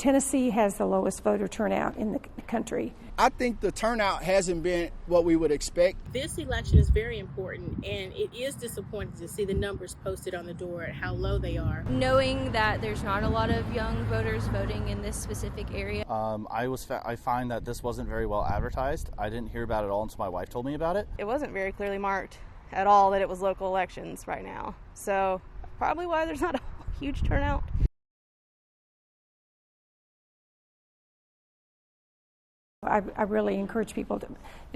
Tennessee has the lowest voter turnout in the country. I think the turnout hasn't been what we would expect. This election is very important, and it is disappointing to see the numbers posted on the door at how low they are. Knowing that there's not a lot of young voters voting in this specific area. I find that this wasn't very well advertised. I didn't hear about it all until my wife told me about it. It wasn't very clearly marked at all that it was local elections right now. So probably why there's not a huge turnout. I really encourage people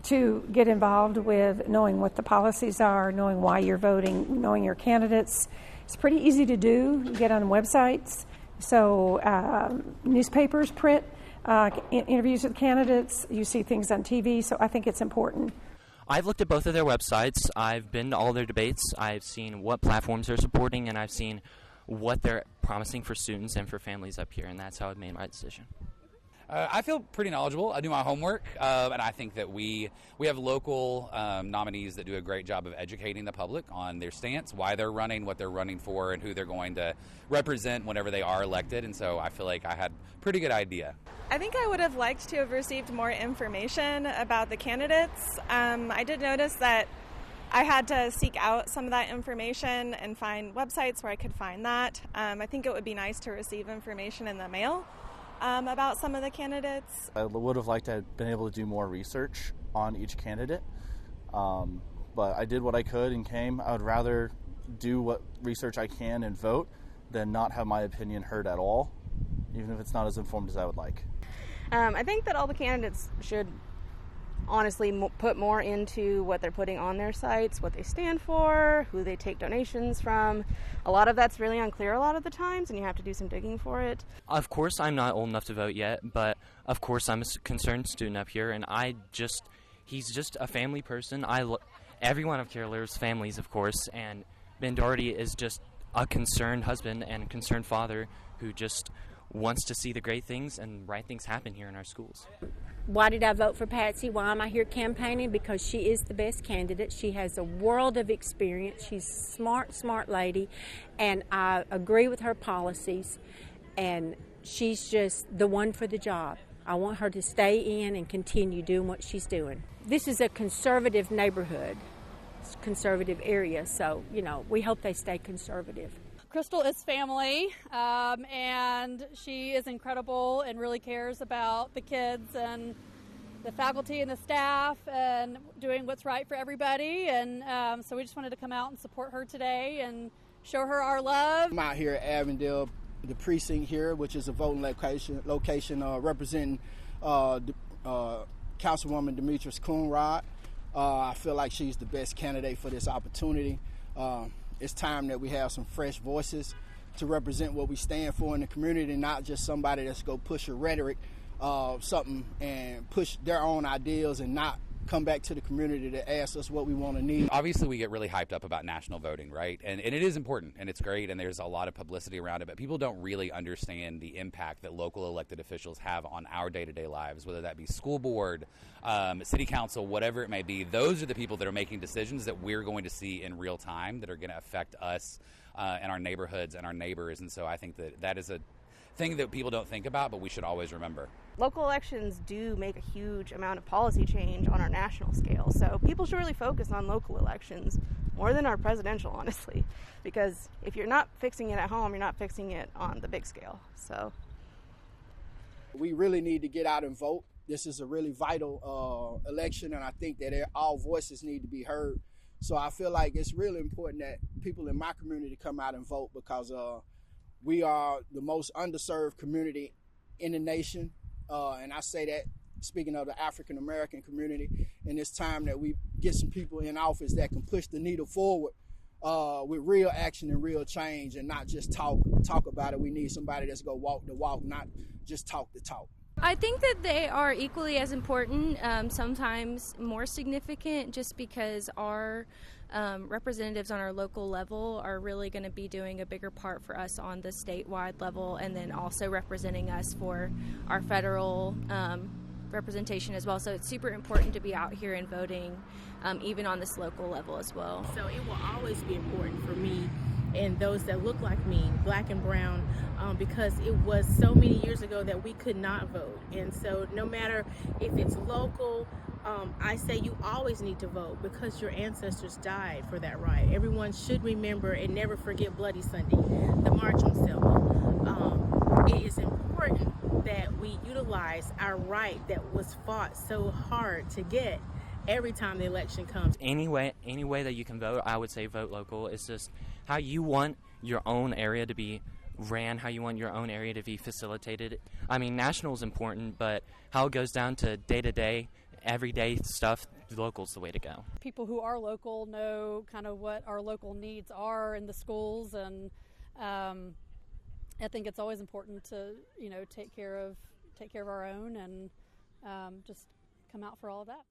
to get involved with knowing what the policies are, knowing why you're voting, knowing your candidates. It's pretty easy to do. You get on websites, so newspapers print interviews with candidates. You see things on TV, so I think it's important. I've looked at both of their websites. I've been to all their debates. I've seen what platforms they're supporting, and I've seen what they're promising for students and for families up here, and that's how I've made my decision. I feel pretty knowledgeable. I do my homework, and I think that we have local nominees that do a great job of educating the public on their stance, why they're running, what they're running for, and who they're going to represent whenever they are elected. And so I feel like I had a pretty good idea. I think I would have liked to have received more information about the candidates. I did notice that I had to seek out some of that information and find websites where I could find that. I think it would be nice to receive information in the mail about some of the candidates. I would have liked to have been able to do more research on each candidate, but I did what I could and came. I would rather do what research I can and vote than not have my opinion heard at all, even if it's not as informed as I would like. I think that all the candidates should honestly put more into what they're putting on their sites, what they stand for, who they take donations from. A lot of that's really unclear a lot of the times, and you have to do some digging for it. Of course, I'm not old enough to vote yet, but of course I'm a concerned student up here, and he's just a family person. Everyone up here lives families, of course, and Ben Doherty is just a concerned husband and a concerned father who just wants to see the great things and right things happen here in our schools. Why did I vote for Patsy? Why am I here campaigning? Because she is the best candidate. She has a world of experience. She's a smart lady, and I agree with her policies, and she's just the one for the job. I want her to stay in and continue doing what she's doing. This is a conservative neighborhood, conservative area, so, we hope they stay conservative. Crystal is family, and she is incredible and really cares about the kids and the faculty and the staff and doing what's right for everybody. And so we just wanted to come out and support her today and show her our love. I'm out here at Avondale, the precinct here, which is a voting location representing Councilwoman Demetrius Coonrod. I feel like she's the best candidate for this opportunity. It's time that we have some fresh voices to represent what we stand for in the community, not just somebody that's go push a rhetoric something and push their own ideals and not come back to the community to ask us what we want to need. Obviously, we get really hyped up about national voting, right? And it is important, and it's great, and there's a lot of publicity around it, but people don't really understand the impact that local elected officials have on our day-to-day lives, whether that be school board, city council, whatever it may be. Those are the people that are making decisions that we're going to see in real time that are going to affect us and our neighborhoods and our neighbors. And so I think that is a thing that people don't think about, but we should always remember. Local elections do make a huge amount of policy change on our national scale, so people should really focus on local elections more than our presidential, honestly, because if you're not fixing it at home, you're not fixing it on the big scale. So we really need to get out and vote. This is a really vital election, and I think that all voices need to be heard. So I feel like it's really important that people in my community come out and vote, because we are the most underserved community in the nation. And I say that speaking of the African American community, and it's time that we get some people in office that can push the needle forward with real action and real change, and not just talk about it. We need somebody that's going to walk the walk, not just talk the talk. I think that they are equally as important, sometimes more significant, just because our representatives on our local level are really going to be doing a bigger part for us on the statewide level, and then also representing us for our federal representation as well. So it's super important to be out here and voting, even on this local level as well. So it will always be important for me and those that look like me, black and brown, because it was so many years ago that we could not vote. And so no matter if it's local, I say you always need to vote because your ancestors died for that right. Everyone should remember and never forget Bloody Sunday, the March on Selma. It is important that we utilize our right that was fought so hard to get every time the election comes. Any way that you can vote, I would say vote local. It's just how you want your own area to be ran, how you want your own area to be facilitated. I mean, national is important, but how it goes down to day-to-day, everyday stuff, local's the way to go. People who are local know kind of what our local needs are in the schools, and I think it's always important to, take care of our own and just come out for all of that.